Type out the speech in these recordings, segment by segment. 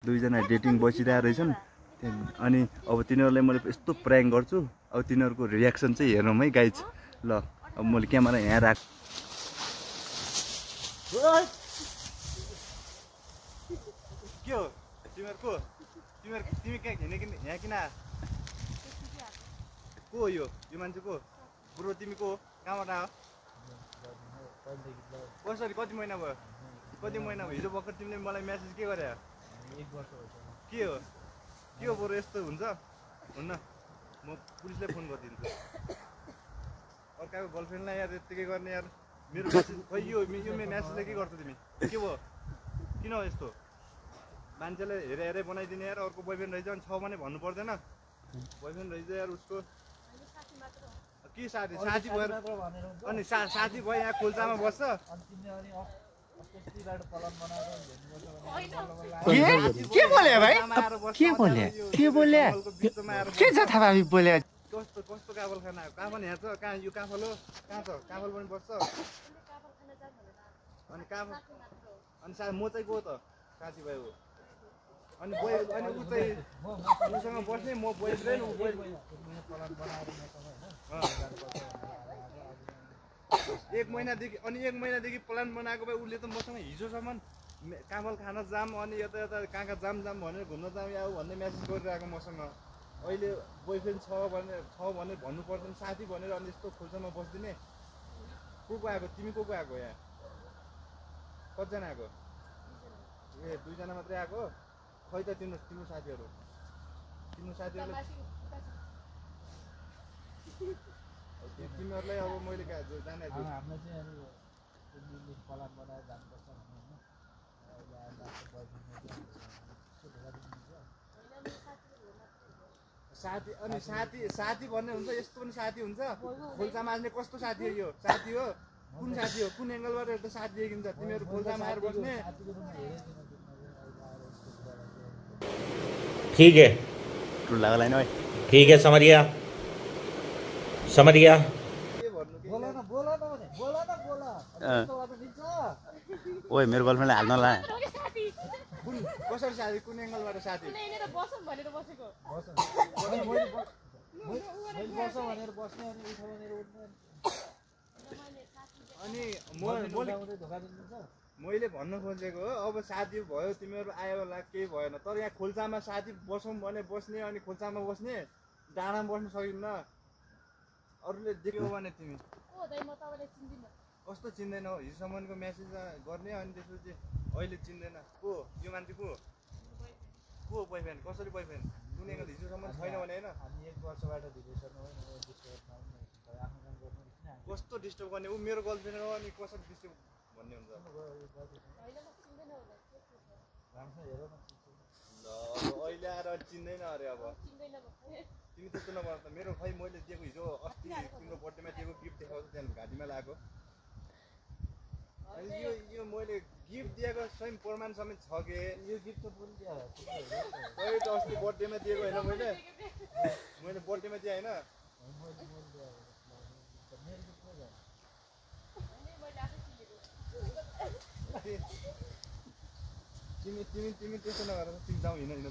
दुईजना डेटिङ बसिरहेको रहेछन् अनि अब तिनीहरूलाई मैले यस्तो प्रयाङ्क गर्छु अब तिनीहरूको रियाक्सन चाहिँ हेर्नु है गाइज ल अब मैले क्यामेरा यहाँ राख के हो तिमीहरूको तिमी कहाँ हिँडेकिन यहाँ किन को हो यो मान्छे को ब्रो तिमी को कहाँबाट आयो कसरी कति महिना भयो हिजो भर्खर तिमीले मलाई मेसेज के गरे 1 वर्ष के हो बरु यस्तो हुन्छ हुन्न म पुलिसले फोन गरिदिन्छु अर्काको गर्लफ्रेन्डलाई यार यतिकै गर्ने यार मेरो मेसेज खै यो मेसेजले के गर्छ तिमी के भयो किन हो यस्तो मान्छेले हेरे बनाइदिने यार अर्को बोयफ्रेन्ड रहेछ अनि छ भने भन्नु पर्दैन बोयफ्रेन्ड रहेछ यार उसको के साथी भएर अनि साथी भयो यहाँ खोल्सामा बस्छ के बोले भाइ के छ थाहा बोले कस्तो काफल खाना काफल यहाँ छ कहाँ यो काफल हो कहाँ छ काफल पनि बस्छ अनि काफल अनि म चाहिँ को त साथी भाइ हो अनि ऊ चाहिँ उसँग बस्ने म बोयफ्रेन्ड एक महिनादेखि प्लान बनाएको भए उसले त मसँग हिजोसम्म काफल खान जाम अनि यता कहाँ जाम भनेर घुम्न जाम या भन्ने मेसेज गरिरहेको मसँग अहिले बोयफ्रेन्ड छ भने भन्नु पर्दैन साथी भनेर अनि यस्तो खोल्सामा बस्दिने को आएको तिमी को आएको यहाँ कतिजना आएको ए 2 जना मात्रै आएको खै त तिम्रो साथीहरूले तिमीहरूलाई अब मैले जाने साथी भन्ने हुन्छ यस्तो पनि साथी हुन्छ खोल्सामा आउने कस्तो साथी हो यो साथी हो कुन एङ्गलबाट एउटा साथी देखिन्छ तिमीहरू खोल्सामा आएर बस्ने ठीक है ठीक है समझ गया ओए मेरो गर्लफ्रेन्डलाई हाल्न ला कसरी साथी कुन एङ्गलबाट साथी अनि मैले भन्न खोजेको हो अब साथी भयो तिमीहरू आयो होला केही भएन तर यहाँ खोल्सामा साथी बसौँ भने बस्ने अनि खोल्सामा बस्ने डाँडामा बस्न सकिन्न अरूले देख्यो भने तिमी कस्तो चिन्दैनौ हिजोसम्मको मेसेज गर्ने अनि त्यसपछि अहिले चिन्दैन को यो मान्छे को बोयफ्रेन्ड कसरी बोयफ्रेन्ड कुन एङ्गल हिजोसम्म छैन भने होइन हामी 1 वर्षबाट कस्तो डिस्टर्ब गर्ने ऊ मेरो गर्लफ्रेन्ड हो अनि कसरी डिस्टर्ब भन्ने हुन्छ ल अहिले आएर चिन्दैन अरे अब तिमी त्यस्तो नगर त मेरो खै मैले दिएको हिजो अस्ति तिम्रो बर्थडेमा दिएको गिफ्ट देखाउँछु त्यहाँ घाँटीमा लगाएको अनि यो मैले गिफ्ट दिएको स्वयं प्रमाण समेत छ के यो गिफ्ट त पनि दियो त अस्ति बर्थडेमा दिएको होइन मैले बर्थडेमा दिएँ होइन तिमी त्यस्तो नगर तिमी जाउँ हिँड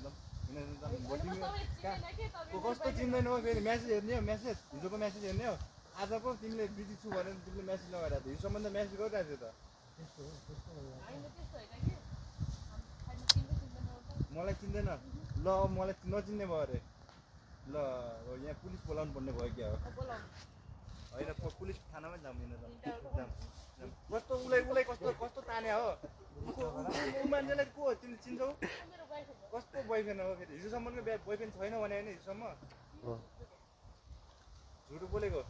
कस्तो चिन्दैन हो फेरि मेसेज हेर्ने हो मेसेज हिजोको मेसेज हेर्ने हो आज पो तिमीले बिजी छु भनेर तिमीले मेसेज लगाइरहेको थियो हिजोसम्म त मेसेज गरिरहेको थियो त मलाई चिन्दैन ल मलाई नचिन्ने भयो अरे ल यहाँ पुलिस बोलाउनु पर्ने भयो क्या हो होइन पुलिस थानामै जाउँ कस्तो उसलाई कस्तो ताने हो मान्छेलाई को हो तिमीले चिन्छौ कस्तो बोयफ्रेन्ड हो फेरि हिजोसम्मको बोयफ्रेन्ड छैन भने होइन हिजोसम्म झुटो बोलेको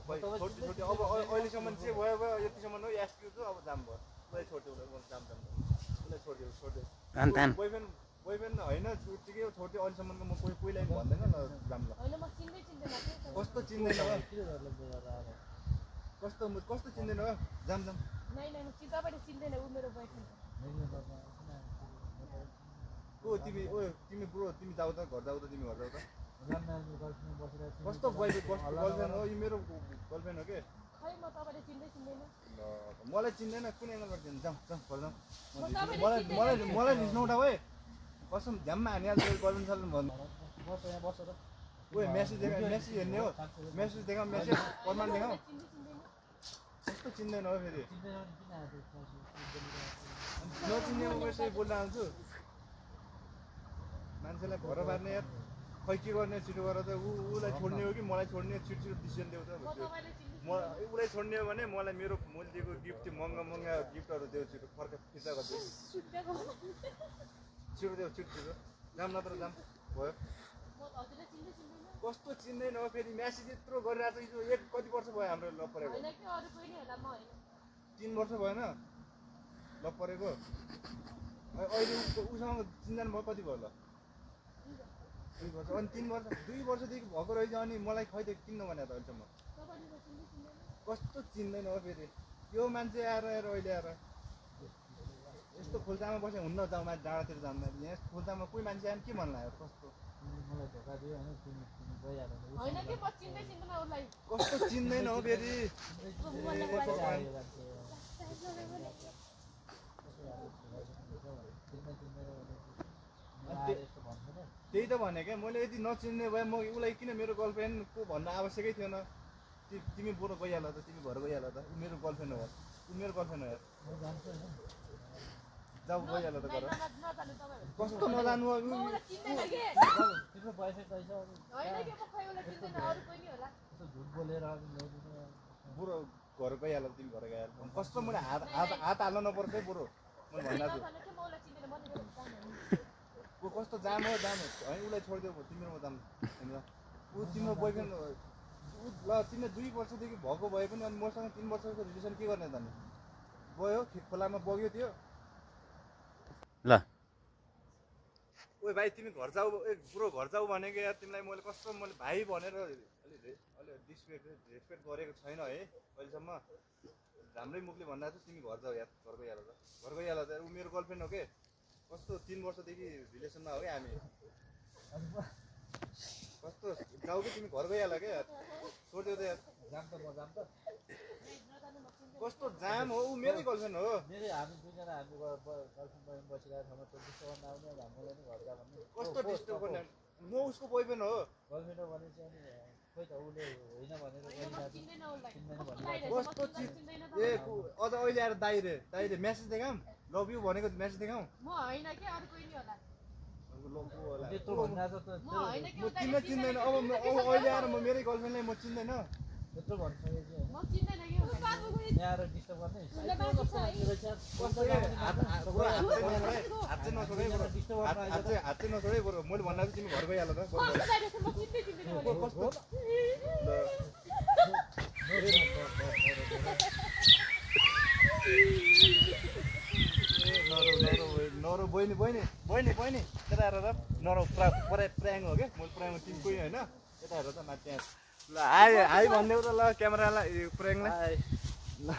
अब अहिलेसम्म चाहिँ भयो यतिसम्म हो एक्सक्युज हो अब जाम भयो उसलाई छोडिदियो उसलाई छोडिदियो बोयफ्रेन्ड होइन उत्तिकै छोडिदियो अहिलेसम्मको म कोहीलाई भन्दैन ल जाम ल कस्तो चिन्दैन हो कस्तो चिन्दैन हो जाम को तिमी ब्रो तिमी जाऊ त घर जाऊ त तिमी घर जाऊ त कस्तो गर्लफ्रेन्ड हो यो मेरो गर्लफ्रेन्ड हो के मलाई चिन्दैन कुन एङ्गलबाट चिन्दैन जाउँ जाउँ पर्छ मलाई रिस नउठाऊ है कसम झ्याममा हानिहाल्छ गर्नु सक्नु भन्नु ओए मेसेज हेर्ने हो मेसेज देखाऊ मेसेज प्रमाण देखाऊ कस्तो चिन्दैन हो फेरि नचिन्नेमा म यसरी बोल्न आउँछु मान्छेलाई भर पार्ने यार खै के गर्ने छिटो गरेर त उसलाई छोड्ने हो कि मलाई छोड्ने छिटो डिसिजन देऊ त उसलाई छोड्ने हो भने मलाई मेरो मैले दिएको गिफ्ट महँगा गिफ्टहरू देऊ छिटो फर्क फिर्ता गरिदियो छिटो देऊ छिटो जाम नत्र जाम भयो कस्तो चिन्दैन हो फेरि म्यासेज यत्रो गरिरहेको छ कति वर्ष भयो हाम्रो लभ परेको 3 वर्ष भएन लभ परेको अहिले उसँग चिन्जान भयो कति भयो ल 2 वर्ष अनि 3 वर्ष 2 वर्षदेखि भएको रहेछ अनि मलाई खै त किन्न भने त अहिलेसम्म कस्तो चिन्दैन हो फेरि यो मान्छे आएर अहिले आएर यस्तो खोल्सामा बसे हुन्न जाउँ माथि डाँडातिर जाँदा यहाँ खोल्सामा कोही मान्छे आयो के मन लाग्यो कस्तो कस्तो चिन्दैन हो फेरि त्यही त भने क्या मैले यदि नचिन्ने भए म उसलाई किन मेरो गर्लफ्रेन्ड को भन्न आवश्यकै थिएन तिमी बरु गइहाल त तिमी घर गइहाल त मेरो गर्लफ्रेन्ड हो मेरो गर्लफ्रेन्ड हो जाऊ गइहाल त घर कस्तो नजानु बुढो घर गइहाल तिमी घर गइहाल कस्तो मैले हात हाल्नु नपर्छ है बुढो मैले भन्दा ऊ कस्तो जाम हो है उसलाई छोडिदेऊ तिम्रो जाम होइन ऊ तिम्रो बोयफ्रेन्ड ल तिमीले 2 वर्षदेखि भएको भए पनि अनि मसँग 3 वर्षको रिलेसन के गर्ने त नि गयो खोलामा बग्यो त्यो ल ओए भाइ तिमी घर जाऊ बुढो घर जाऊ भनेको यार तिमीलाई मैले कस्तो मैले भाइ भनेर अलि रेस्पेक्ट गरेको छैन है अहिलेसम्म राम्रै मुखले भन्दा चाहिँ तिमी घर जाऊ यार घर गइहाल त ऊ मेरो गर्लफ्रेन्ड हो के कस्तो 3 वर्षदेखि रिलेसनमा हो क्या हामी कस्तो जाऊ कि तिमी घर गइहाल क्या यार छोडिदेऊ त यार जाम त म जाम त कस्तो जाम हो ऊ मेरै गर्लफ्रेन्ड हो हामी दुईजना हामी गर्लफ्रेन्ड बसिरहेको ठाउँमा त डिस्टर्ब गर्न आउने हामीलाई नि घर जा भन्ने कस्तो डिस्टर्ब गर्ने म उसको बोयफ्रेन्ड हो गर्लफ्रेन्ड हो भने चाहिँ अनि खोइ त उसले होइन भनेर कस्तो चिज ए अझ अहिले आएर दाइरे मेसेज देखाऊँ लभ यु भनेको मेसेज देखाऊँ म हैन के अरु कोही नि होला त्यत्रो भन्दा त म हैन के म तिमीलाई चिन्दैन अब अहिले आएर म मेरै गर्लफ्रेन्डलाई म चिन्दैन त्यत्रो भनिसकेपछि म चिन्दैन के यहाँ आएर डिस्टर्ब गर्ने हात चाहिँ नछोडै बरु मैले भन्दा चाहिँ तिमी घर गइहाल त नरो बहिनी यता हेर त नरो प्रायङ हो क्या मैले प्रायङ तिमी कोही होइन यता हेर त माथि त्यहाँ ल हाई भनिदेऊ त ल क्यामेरालाई प्रायङलाई ल